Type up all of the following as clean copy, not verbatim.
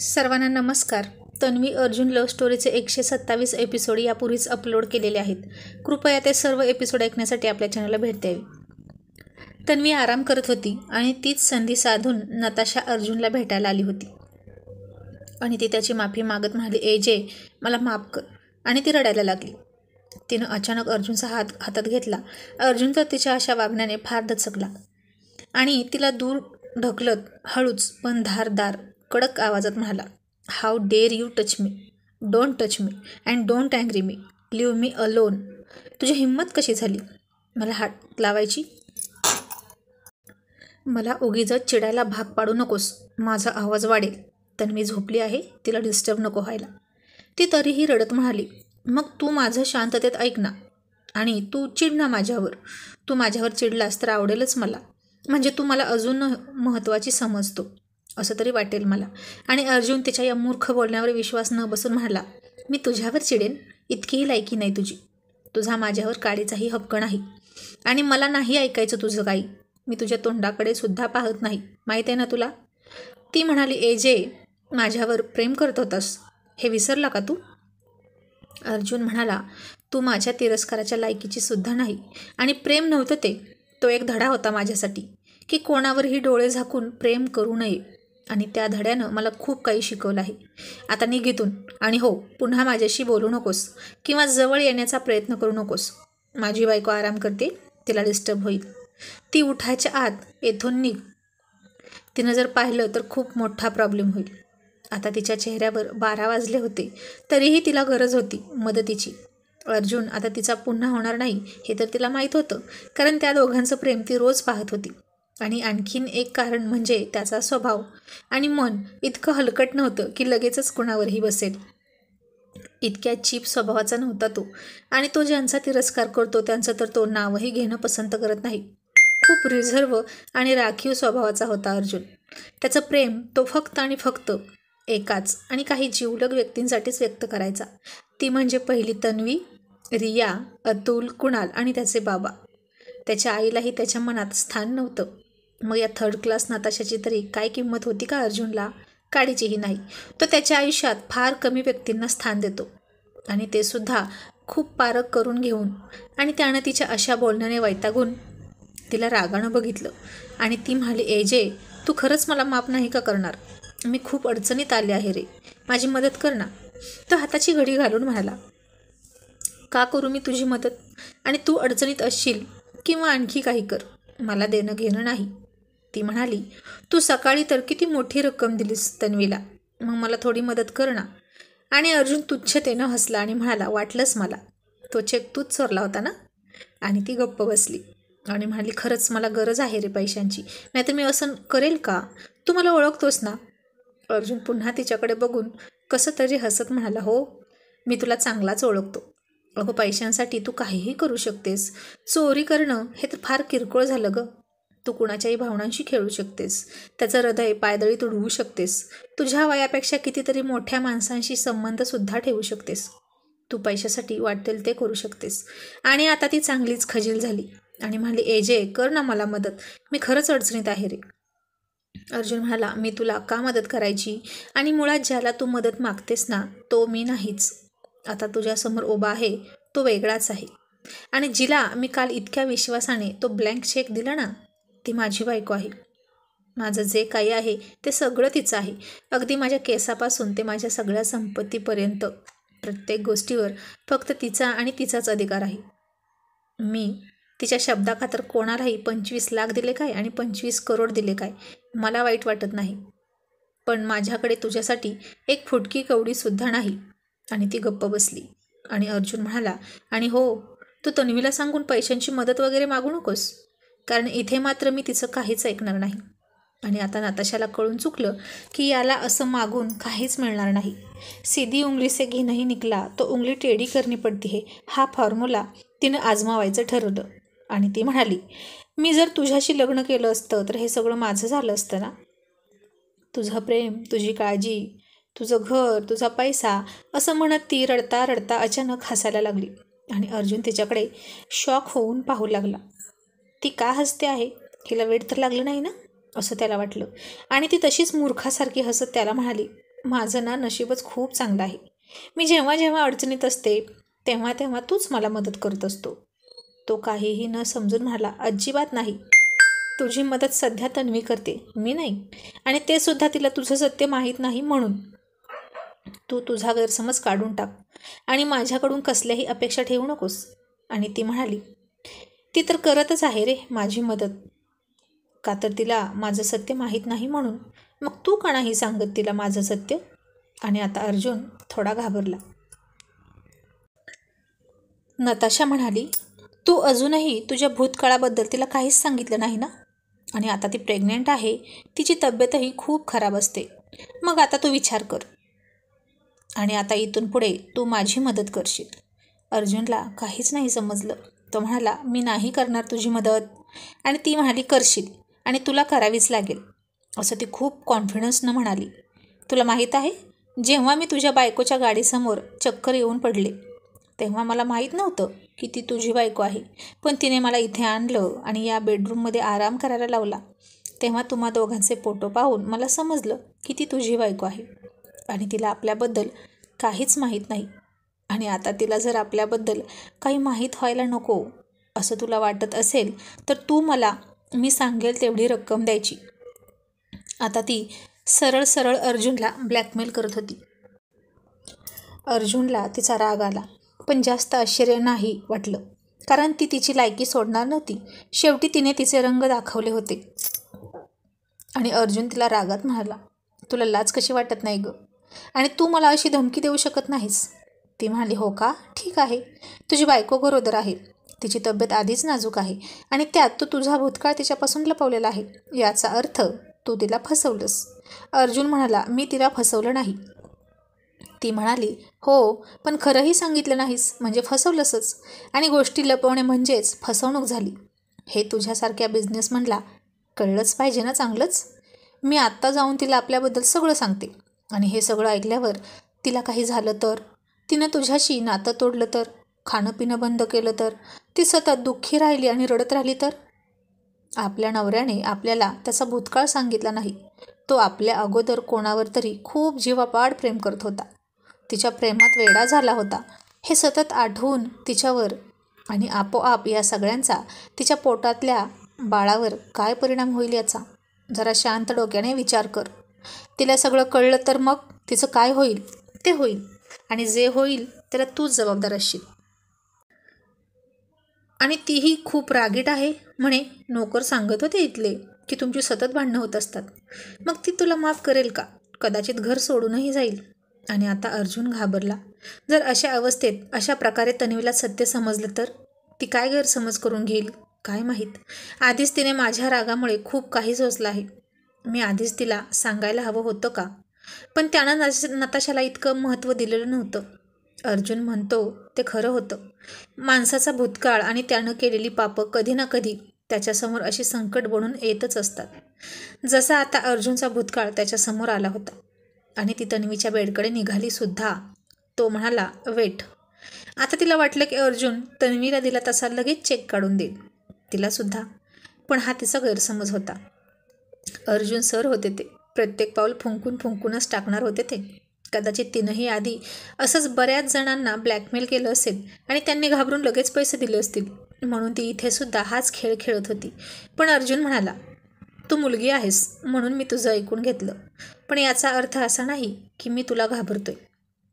सर्वांना नमस्कार. Tanvi Arjun love स्टोरीचे 127 episode यापूर्वीच अपलोड केलेले आहेत. कृपया ते सर्व एपिसोड ऐकण्यासाठी आपल्या चॅनलला भेट द्यावी. तन्वी आराम करत होती आणि तीच संधी साधून नताशा अर्जुनला भेटायला आली होती आणि ती त्याची माफी मागत म्हणाली, "ए मला माफ कर." आणि ती रडायला लागली. तिनं अचानक अर्जुनचा हात हातात घेतला. अर्जुन तर तिच्या अशा वागण्याने फार दचकला आणि तिला दूर ढकलत हळूच पण धारदार कडक आवाजात म्हणाला, "how dare you touch me. Don't touch me and don't angry me. Leave me alone. तुझी हिंमत कशी झाली मला हात लावायची? मला उगीचच चिडायला भाग पाडू नकोस. माझा आवाज वाढेल. तन्वी झोपली आहे, तिला डिस्टर्ब नको व्हायला." ती तरीही रडत म्हणाली, "मग तू माझं शांततेत ऐक ना आणि तू चिड ना माझ्यावर. तू माझ्यावर चिडलास तर आवडेलच मला. म्हणजे तू मला अजून महत्त्वाची समजतो असं तरी वाटेल मला." आणि अर्जुन तिच्या या मूर्ख बोलण्यावर विश्वास न बसून म्हणाला, "मी तुझ्यावर चिडेन इतकीही लायकी नाही तुझी. तुझा माझ्यावर काडीचाही हक्क नाही आणि मला नाही ऐकायचं तुझं काही. मी तुझ्या तोंडाकडे सुद्धा पाहत नाही, माहीत आहे ना तुला." ती म्हणाली, "ए माझ्यावर प्रेम करत होतास हे विसरला का तू?" अर्जुन म्हणाला, "तू माझ्या तिरस्काराच्या लायकीची सुद्धा नाही आणि प्रेम नव्हतं ते. तो एक धडा होता माझ्यासाठी की कोणावरही डोळे झाकून प्रेम करू नये आणि त्या धड्यानं मला खूप काही शिकवलं आहे. आता निघ इथून आणि हो, पुन्हा माझ्याशी बोलू नकोस किंवा जवळ येण्याचा प्रयत्न करू नकोस. माझी बायको आराम करते, तिला डिस्टर्ब होईल. ती उठायच्या आत येथून निघ. तिनं जर पाहिलं तर खूप मोठा प्रॉब्लेम होईल." आता तिच्या चेहऱ्यावर 12 वाजले होते, तरीही तिला गरज होती मदतीची. अर्जुन आता तिचा पुन्हा होणार नाही हे तर तिला माहीत होतं, कारण त्या दोघांचं प्रेम ती रोज पाहत होती. आणि आणखीन एक कारण म्हणजे त्याचा स्वभाव आणि मन इतकं हलकट नव्हतं की लगेचच कुणावरही बसेल. इतक्या चीप स्वभावाचा नव्हता तो. आणि तो ज्यांचा तिरस्कार करतो त्यांचं तर तो नावही घेणं पसंत करत नाही. खूप रिझर्व आणि राखीव स्वभावाचा होता अर्जुन. त्याचं प्रेम तो फक्त आणि फक्त एकाच आणि काही जिवलग व्यक्तींसाठीच व्यक्त करायचा. ती म्हणजे पहिली तन्वी, रिया, अतुल, कुणाल आणि त्याचे बाबा. त्याच्या आईलाही त्याच्या मनात स्थान नव्हतं. मग या थर्ड क्लास नताशाची तरी काय किंमत होती का अर्जुनला? काडीचीही नाही. तो त्याच्या आयुष्यात फार कमी व्यक्तींना स्थान देतो आणि ते सुद्धा खूप पारख करून घेऊन. आणि त्यानं तिच्या अशा बोलण्याने वैतागून तिला रागानं बघितलं आणि ती म्हणाली, "ए तू खरंच मला माफ नाही का करणार? मी खूप अडचणीत आले आहे रे, माझी मदत कर ना." तो हाताची घडी घालून म्हणाला, "का करू मी तुझी मदत? आणि तू अडचणीत असशील किंवा आणखी काही कर, मला देणं घेणं नाही." ती म्हणाली, "तू सकाळी तर किती मोठी रक्कम दिलीस तन्वीला, मग मला थोडी मदत कर ना." आणि अर्जुन तुच्छतेनं हसला आणि म्हणाला, "वाटलंच मला. तो चेक तूच चोरला होता ना?" आणि ती गप्प बसली आणि म्हणाली, "खरंच मला गरज आहे रे पैशांची, नाहीतर मी असं करेल का? तू मला ओळखतोस ना?" अर्जुन पुन्हा तिच्याकडे बघून कसं तरी हसत म्हणाला, "हो, मी तुला चांगलाच ओळखतो. अगं, पैशांसाठी तू काहीही करू शकतेस. चोरी करणं हे तर फार किरकोळ झालं गं. तू कुणाच्याही भावनांशी खेळू शकतेस, त्याचं हृदय पायदळी उडवू शकतेस. तुझ्या वयापेक्षा कितीतरी मोठ्या माणसांशी संबंधसुद्धा ठेवू शकतेस. तू पैशासाठी वाटेल ते करू शकतेस." आणि आता ती चांगलीच खजील झाली आणि म्हणाली, "ए कर ना मला मदत. मी खरंच अडचणीत आहे रे." अर्जुन म्हणाला, "मी तुला का मदत करायची? आणि मुळात ज्याला तू मदत मागतेस ना तो मी नाहीच. आता तुझ्यासमोर उभा आहे तो वेगळाच आहे. आणि जिला मी काल इतक्या विश्वासाने तो ब्लँक चेक दिला ना, ती माझी बायको आहे. माझं जे काही आहे ते सगळं तिचं आहे. अगदी माझ्या केसापासून ते माझ्या सगळ्या संपत्तीपर्यंत प्रत्येक गोष्टीवर फक्त तिचा आणि तिचाच अधिकार आहे. मी तिच्या शब्दाखातर कोणालाही 25 लाख दिले काय आणि 25 करोड दिले काय, मला वाईट वाटत नाही. पण माझ्याकडे तुझ्यासाठी एक फुटकी कवडीसुद्धा नाही." आणि ती गप्प बसली. आणि अर्जुन म्हणाला, "आणि हो, तू तन्वीला सांगून पैशांची मदत वगैरे मागू नकोस, कारण इथे मात्र मी तिचं काहीच ऐकणार नाही." आणि आता नताशाला कळून चुकलं की याला असं मागून काहीच मिळणार नाही. सीधी उंगली से घी नहीं निकला तो उंगली टेढ़ी करनी पडती है, हा फॉर्म्युला तिनं आजमावायचं ठरवलं. आणि ती म्हणाली, "मी जर तुझ्याशी लग्न केलं असतं तर हे सगळं माझं झालं असतं ना? तुझं प्रेम, तुझी काळजी, तुझं घर, तुझा पैसा," असं म्हणत ती रडता रडता अचानक हसायला लागली. आणि अर्जुन तिच्याकडे शॉक होऊन पाहू लागला. ती का हसते आहे? हिला वेड तर लागलं नाही ना असं त्याला वाटलं. आणि ती तशीच मूर्खासारखी हसत त्याला म्हणाली, माझं ना नशीबच खूप चांगलं आहे. मी जेव्हा जेव्हा अडचणीत असते तेव्हा तेव्हा तूच मला मदत करत असतो. तो काहीही न समजून म्हणाला, अजिबात नाही. तुझी मदत सध्या तन्वी करते, मी नाही. आणि ते सुद्धा तिला तुझं सत्य माहीत नाही म्हणून. तू तुझा गैरसमज काढून टाक आणि माझ्याकडून कसल्याही अपेक्षा ठेवू नकोस. आणि ती म्हणाली, ती तर करतच आहे रे माझी मदत. का तर तिला माझं सत्य माहीत नाही म्हणून. मग तू का नाही सांगत तिला माझं सत्य? आणि आता अर्जुन थोडा घाबरला. नताशा म्हणाली, तू अजूनही तुझ्या भूतकाळाबद्दल तिला काहीच सांगितलं नाही ना? आणि आता ती प्रेग्नेंट आहे, तिची तब्येतही खूप खराब असते. मग आता तू विचार कर. आणि आता इथून पुढे तू माझी मदत करशील. अर्जुनला काहीच नाही समजलं. तो म्हणाला, मी नाही करणार तुझी मदत. आणि ती म्हणाली, करशील आणि तुला करावीच लागेल, असं ती खूप कॉन्फिडन्सनं म्हणाली. तुला माहीत आहे, जेव्हा मी तुझ्या बायकोच्या गाडीसमोर चक्कर येऊन पडले तेव्हा मला माहीत नव्हतं की ती तुझी बायको आहे. पण तिने मला इथे आणलं आणि या बेडरूममध्ये आराम करायला लावला. तेव्हा तुम्हा दोघांचे फोटो पाहून मला समजलं की ती तुझी बायको आहे आणि तिला आपल्याबद्दल काहीच माहीत नाही. आणि आता तिला जर आपल्याबद्दल काही माहीत व्हायला नको असं तुला वाटत असेल तर तू मला मी सांगेल तेवढी रक्कम द्यायची. आता ती सरळ सरळ अर्जुनला ब्लॅकमेल करत होती. अर्जुनला तिचा राग आला, पण जास्त आश्चर्य नाही वाटलं, कारण ती तिची लायकी सोडणार नव्हती. शेवटी तिने तिचे रंग दाखवले होते. आणि अर्जुन तिला रागात म्हणाला, तुला लाज कशी वाटत नाही गं? आणि तू मला अशी धमकी देऊ शकत नाहीस. ती म्हणाली, हो का, ठीक आहे. तुझी बायको गरोदर आहे, तिची तब्येत आधीच नाजूक आहे आणि त्यात तू तुझा भूतकाळ तिच्यापासून लपवलेला आहे. याचा अर्थ तू तिला फसवलंस. अर्जुन म्हणाला, मी तिला फसवलं नाही. ती म्हणाली, हो, पण खरंही सांगितलं नाहीस म्हणजे फसवलंसच. आणि गोष्टी लपवणे म्हणजेच फसवणूक झाली. हे तुझ्यासारख्या बिझनेसमनला कळलंच पाहिजे ना चांगलंच. मी आत्ता जाऊन तिला आपल्याबद्दल सगळं सांगते. आणि हे सगळं ऐकल्यावर तिला काही झालं तर, तिनं तुझ्याशी नातं तोडलं तर, खाणं पिणं बंद केलं तर, ती सतत दुःखी राहिली आणि रडत राहिली तर? आपल्या नवऱ्याने आपल्याला त्याचा भूतकाळ सांगितला नाही. तो आपल्या अगोदर कोणावर तरी खूप जीवापाड प्रेम करत होता. तिच्या प्रेमात वेडा झाला होता. हे सतत आठवून तिच्यावर आणि आपोआप या सगळ्यांचा तिच्या पोटातल्या बाळावर काय परिणाम होईल याचा जरा शांत डोक्याने विचार कर. तिला सगळं कळलं तर मग तिचं काय होईल ते होईल, आणि जे होईल त्याला तूच जबाबदार असशील. आणि तीही खूप रागीट आहे म्हणे. नोकर सांगत होते इथले की तुमची सतत भांडणं होत असतात. मग ती तुला माफ करेल का? कदाचित घर सोडूनही जाईल. आणि आता अर्जुन घाबरला. जर अशा अवस्थेत अशा प्रकारे तन्वीला सत्य समजलं तर ती काय गैरसमज करून घेईल काय माहीत. आधीच तिने माझ्या रागामुळे खूप काही सोसलं आहे. मी आधीच तिला सांगायला हवं होतं का? पण त्यानं नताशाला इतकं महत्त्व दिलेलं नव्हतं. अर्जुन म्हणतो ते खरं होतं. माणसाचा भूतकाळ आणि त्यानं केलेली पापं कधी ना कधी त्याच्यासमोर अशी संकट बनून येतच असतात. जसा आता अर्जुनचा भूतकाळ त्याच्यासमोर आला होता. आणि ती तन्वीच्या बेडकडे निघाली सुद्धा. तो म्हणाला, वेट. आता तिला वाटलं की अर्जुन तन्वीला दिला तसा लगेच चेक काढून देईल तिलासुद्धा. पण हा तिचा गैरसमज होता. अर्जुन सर होते ते. प्रत्येक पाऊल फुंकून फुंकूनच टाकणार होते ते. कदाचित तिनंही आधी असंच बऱ्याच जणांना ब्लॅकमेल केलं असेल आणि त्यांनी घाबरून लगेच पैसे दिले असतील. म्हणून ती इथे सुद्धा हाच खेळ खेळत होती. पण अर्जुन म्हणाला, तू मुलगी आहेस म्हणून मी तुझं ऐकून घेतलं. पण याचा अर्थ असा नाही की मी तुला घाबरतोय.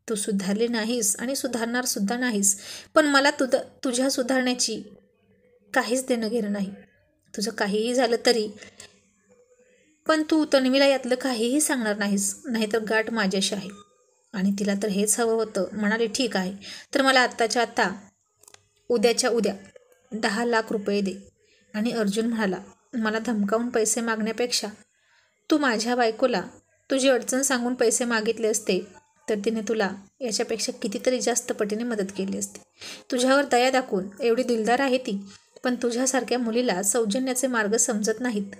तू सुधारली नाहीस आणि सुधारणार सुद्धा नाहीस. पण मला तुझ्या सुधारण्याची काहीच देणं घेणं नाही. तुझं काहीही झालं तरी. पण तू तन्वीला यातलं काहीही सांगणार नाहीस, नाहीतर गाठ माझ्याशी आहे. आणि तिला तर हेच हवं होतं. म्हणाले, ठीक आहे, तर मला आत्ताच्या आत्ता उद्याच्या उद्या 10 लाख रुपये दे. आणि अर्जुन म्हणाला, मला धमकावून पैसे मागण्यापेक्षा तू माझ्या बायकोला तुझी अडचण सांगून पैसे मागितले असते तर तिने तुला याच्यापेक्षा कितीतरी जास्त पटीने मदत केली असती. तुझ्यावर दया दाखवून. एवढी दिलदार आहे ती. पण तुझ्यासारख्या मुलीला सौजन्याचे मार्ग समजत नाहीत.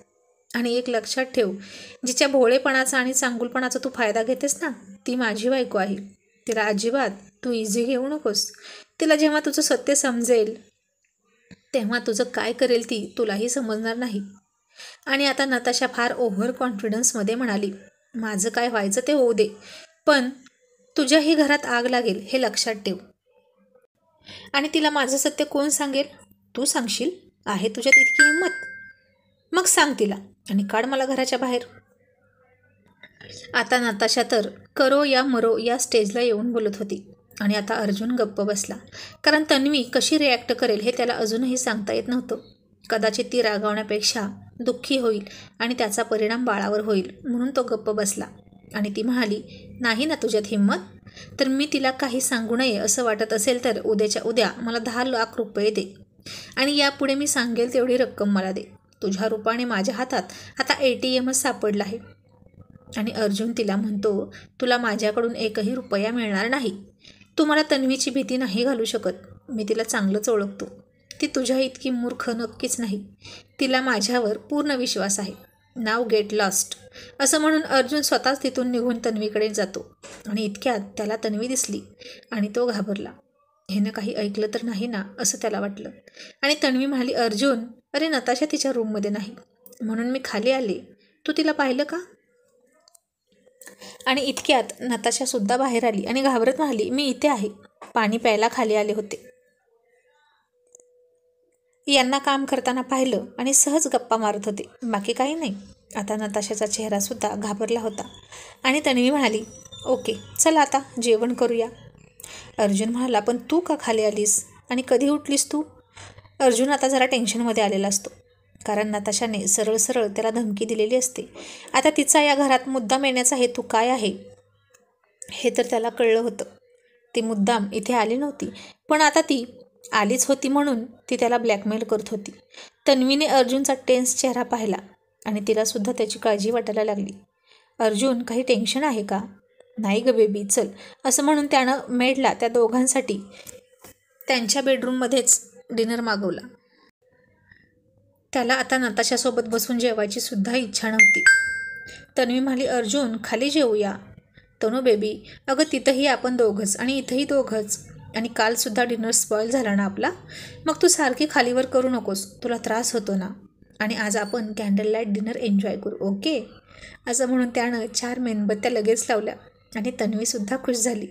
आणि एक लक्षात ठेव, जिच्या भोळेपणाचा आणि चांगुलपणाचा तू फायदा घेतेस ना, ती माझी बायको आहे. तिला अजिबात तू इझी घेऊ नकोस. तिला जेव्हा तुझं सत्य समजेल तेव्हा तुझं काय करेल ती तुलाही समजणार नाही. आणि आता नताशा फार ओव्हर कॉन्फिडन्समध्ये म्हणाली, माझं काय व्हायचं ते होऊ दे, पण तुझ्याही घरात आग लागेल हे लक्षात ठेव. आणि तिला माझं सत्य कोण सांगेल? तू सांगशील? आहे तुझ्यात इतकी हिंमत? मग सांग तिला आणि काढ मला घराच्या बाहेर. आता नताशा तर करो या मरो या स्टेजला येऊन बोलत होती. आणि आता अर्जुन गप्प बसला, कारण तन्वी कशी रिॲक्ट करेल हे त्याला अजूनही सांगता येत नव्हतं. कदाचित ती रागावण्यापेक्षा दुःखी होईल आणि त्याचा परिणाम बाळावर होईल, म्हणून तो गप्प बसला. आणि ती म्हणाली, नाही ना तुझ्यात हिंमत? तर मी तिला काही सांगू नये असं वाटत असेल तर उद्याच्या उद्या मला 10 लाख रुपये दे आणि यापुढे मी सांगेल तेवढी रक्कम मला दे. तुझ्या रूपाने माझ्या हातात आता ATMच सापडला आहे. आणि अर्जुन तिला म्हणतो, तुला माझ्याकडून एकही रुपया मिळणार नाही. तू मला तन्वीची भीती नाही घालू शकत. मी तिला चांगलंच ओळखतो. ती तुझ्या इतकी मूर्ख नक्कीच नाही. तिला माझ्यावर पूर्ण विश्वास आहे. नाव गेट लॉस्ट असं म्हणून अर्जुन स्वतःच तिथून निघून तन्वीकडे जातो. आणि इतक्यात त्याला तन्वी दिसली आणि तो घाबरला. ह्यानं काही ऐकलं तर नाही ना असं त्याला वाटलं. आणि तन्वी म्हणाली, अर्जुन, अरे नताशा तिच्या रूममध्ये नाही म्हणून मी खाली आले. तू तिला पाहिलं का? आणि इतक्यात नताशासुद्धा बाहेर आली आणि घाबरत म्हणाली, मी इथे आहे. पाणी प्यायला खाली आले होते. यांना काम करताना पाहिलं आणि सहज गप्पा मारत होते, बाकी काही नाही. आता नताशाचा चेहरासुद्धा घाबरला होता. आणि तन्वी म्हणाली, ओके चल आता जेवण करूया. अर्जुन म्हणाला, पण तू का खाली आलीस आणि कधी उठलीस तू? अर्जुन आता जरा टेन्शनमध्ये आलेला असतो, कारण नताशाने सरळ सरळ त्याला धमकी दिलेली असते. आता तिचा या घरात मुद्दाम येण्याचा हेतू काय आहे हे तर त्याला कळलं होतं. ती मुद्दाम इथे आली नव्हती, पण आता ती आलीच होती म्हणून ती त्याला ब्लॅकमेल करत होती. तन्वीने अर्जुनचा टेन्स चेहरा पाहिला आणि तिलासुद्धा त्याची काळजी वाटायला लागली. अर्जुन, काही टेन्शन आहे का? नाही ग बेबी, चल असं म्हणून त्यानं मेडला त्या दोघांसाठी त्यांच्या बेडरूममध्येच डिनर मागवला. त्याला आता नताशासोबत बसून जेवायची सुद्धा इच्छा नव्हती. तन्वी म्हणाली, अर्जुन खाली जेवूया. तनू बेबी, अगं तिथंही आपण दोघंच आणि इथंही दोघंच, आणि कालसुद्धा डिनर स्पॉईल झाला ना आपला. मग तू सारखी खालीवर करू नकोस, तुला त्रास होतो ना. आणि आज आपण कॅन्डल लाईट डिनर एन्जॉय करू, ओके? असं म्हणून त्यानं 4 मेणबत्त्या लगेच लावल्या आणि तन्वीसुद्धा खुश झाली.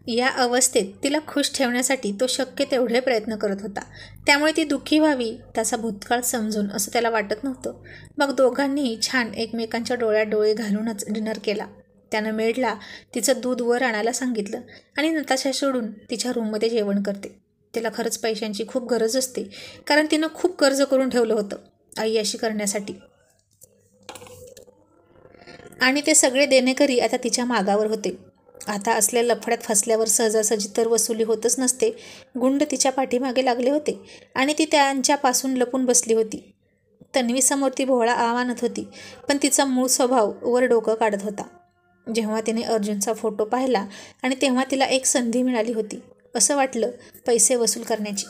या अवस्थेत तिला खुश ठेवण्यासाठी तो शक्य तेवढे प्रयत्न करत होता. त्यामुळे ती दुःखी व्हावी त्याचा भूतकाळ समजून असं त्याला वाटत नव्हतं. मग दोघांनीही छान एकमेकांच्या डोळ्यात डोळे घालूनच डिनर केला. त्यानं मेडला तिचं दूध वर आणायला सांगितलं आणि नताशा सोडून तिच्या रूममध्ये जेवण करते. तिला खरंच पैशांची खूप गरज असते, कारण तिनं खूप कर्ज करून ठेवलं होतं आई अशी करण्यासाठी. आणि ते सगळे देणेकरी आता तिच्या मागावर होते. आता असल्या लफड्यात फसल्यावर सहजासहजी तर वसुली होतच नसते. गुंड तिच्या पाठीमागे लागले होते आणि ती त्यांच्यापासून लपून बसली होती. तन्वीसमोर ती भोळा आणत होती, पण तिचा मूळ स्वभाव वर डोकं काढत होता. जेव्हा तिने अर्जुनचा फोटो पाहिला आणि तेव्हा तिला एक संधी मिळाली होती. असं वाटलं पैसे वसूल करण्याची.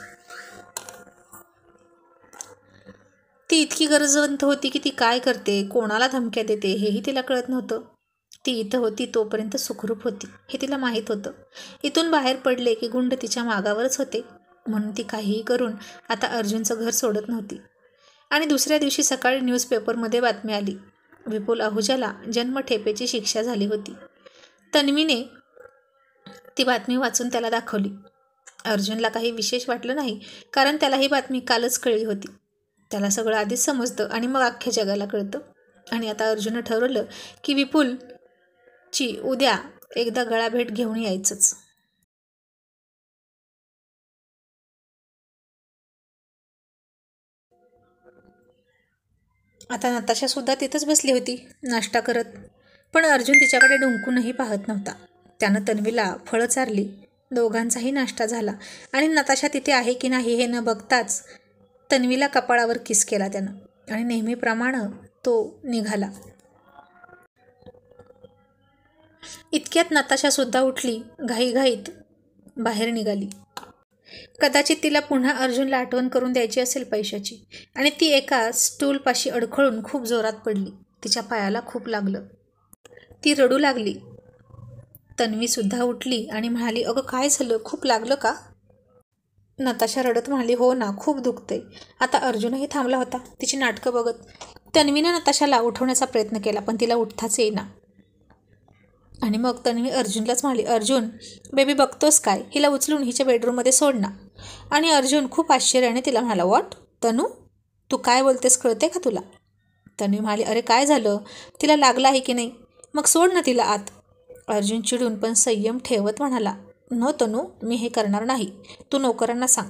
ती इतकी गरजवंत होती की ती काय करते, कोणाला धमक्या देते हेही तिला कळत नव्हतं. ती इथं होती तोपर्यंत सुखरूप होती हे तिला माहीत होतं. इथून बाहेर पडले की गुंड तिच्या मागावरच होते, म्हणून ती काहीही करून आता अर्जुनचं घर सोडत नव्हती. आणि दुसऱ्या दिवशी सकाळी न्यूजपेपरमध्ये बातमी आली, विपुल आहुजाला जन्मठेपेची शिक्षा झाली होती. तन्वीने ती बातमी वाचून त्याला दाखवली. अर्जुनला काही विशेष वाटलं नाही, कारण त्याला ही बातमी कालच कळली होती. त्याला सगळं आधीच समजतं आणि मग अख्ख्या जगाला कळतं. आणि आता अर्जुननं ठरवलं की विपुलची उद्या एकदा गळाभेट घेऊन यायचंच. आता नताशासुद्धा तिथंच बसली होती नाश्ता करत, पण अर्जुन तिच्याकडे डुंकूनही पाहत नव्हता. त्यानं तन्वीला फळं चारली. दोघांचाही नाश्ता झाला आणि नताशा तिथे आहे की नाही हे न बघताच तन्वीला कपाळावर किस केला त्यानं आणि नेहमीप्रमाणे तो निघाला. इतक्यात नताशासुद्धा उठली, घाईघाईत बाहेर निघाली. कदाचित तिला पुन्हा अर्जुनला आठवण करून द्यायची असेल पैशाची. आणि ती एका स्टूलपाशी अडखळून खूप जोरात पडली. तिच्या पायाला खूप लागलं. ती रडू लागली. तन्वीसुद्धा उठली आणि म्हणाली, अगं काय झालं, खूप लागलं का? नताशा रडत म्हणाली, हो ना, खूप दुखते. आता अर्जुनही थांबला होता तिची नाटकं बघत. तन्वीनं नताशाला उठवण्याचा प्रयत्न केला, पण तिला उठताच येईना. आणि मग तन्वी अर्जुनलाच म्हणाली, अर्जुन बेबी बघतोस काय, हिला उचलून हिच्या बेडरूममध्ये सोड ना. आणि अर्जुन खूप आश्चर्याने तिला म्हणाला, व्हॉट तनू, तू काय बोलतेस कळते का तुला? तन्वी म्हणाली, अरे काय झालं, तिला लागलं आहे की नाही, मग सोड ना तिला आत. अर्जुन चिडून पण संयम ठेवत म्हणाला, नो तनू, मी हे करणार नाही, तू नोकरांना सांग.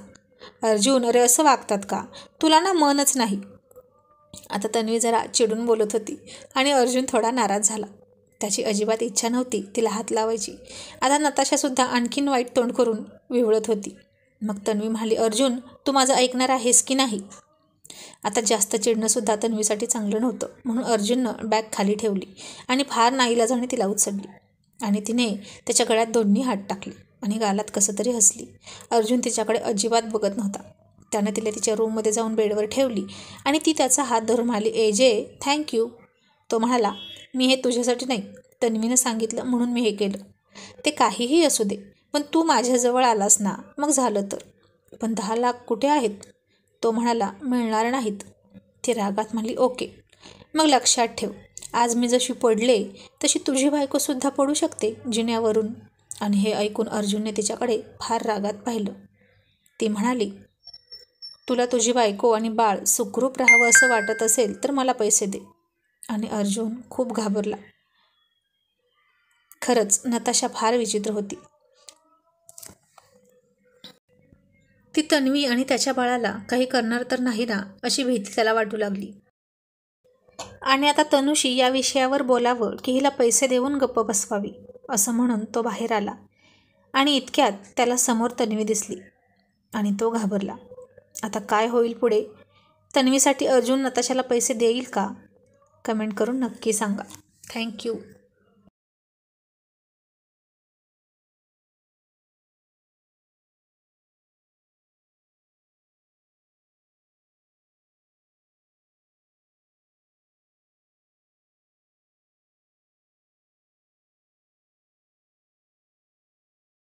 अर्जुन, अरे असं वागतात का, तुला ना मनच नाही. आता तन्वी जरा चिडून बोलत होती आणि अर्जुन थोडा नाराज झाला. त्याची अजिबात इच्छा नव्हती तिला हात लावायची. आता नताशासुद्धा आणखीन वाईट तोंड करून विवळत होती. मग तन्वी म्हणाली, अर्जुन तू माझं ऐकणार आहेस की नाही? आता जास्त चिडणंसुद्धा तन्वीसाठी चांगलं नव्हतं, म्हणून अर्जुननं बॅग खाली ठेवली आणि फार नाईलाजाने तिला उचलली आणि तिने त्याच्या गळ्यात दोन्ही हात टाकले आणि गालात कसं तरी हसली. अर्जुन तिच्याकडे अजिबात बघत नव्हता. त्यानं तिला तिच्या रूममध्ये जाऊन बेडवर ठेवली आणि ती त्याचा हात धरून म्हणाली, एजे थँक्यू. तो म्हणाला, मी हे तुझ्यासाठी नाही, तन्वीनं सांगितलं म्हणून मी हे केलं. ते काहीही असू दे, पण तू माझ्याजवळ आलास ना, मग झालं तर. पण 10 लाख कुठे आहेत? तो म्हणाला, मिळणार नाहीत. ती रागात म्हणाली, ओके, मग लक्षात ठेव, आज मी जशी पडले तशी तुझी बायकोसुद्धा पडू शकते जिन्यावरून. आणि हे ऐकून अर्जुनने तिच्याकडे फार रागात पाहिलं. ती म्हणाली, तुला तुझी बायको आणि बाळ सुखरूप राहावं असं वाटत असेल तर मला पैसे दे. आणि अर्जुन खूप घाबरला. खरंच नताशा फार विचित्र होती. ती तन्वी आणि त्याच्या बाळाला काही करणार तर नाही ना, अशी भीती त्याला वाटू लागली. आणि आता तनुशी या विषयावर बोलावं की हिला पैसे देऊन गप्प बसवावी, असं म्हणून तो बाहेर आला. आणि इतक्यात त्याला समोर तन्वी दिसली आणि तो घाबरला. आता काय होईल पुढे? तन्वीसाठी अर्जुन नताशाला पैसे देईल का? कमेंट करून नक्की सांगा. थँक्यू.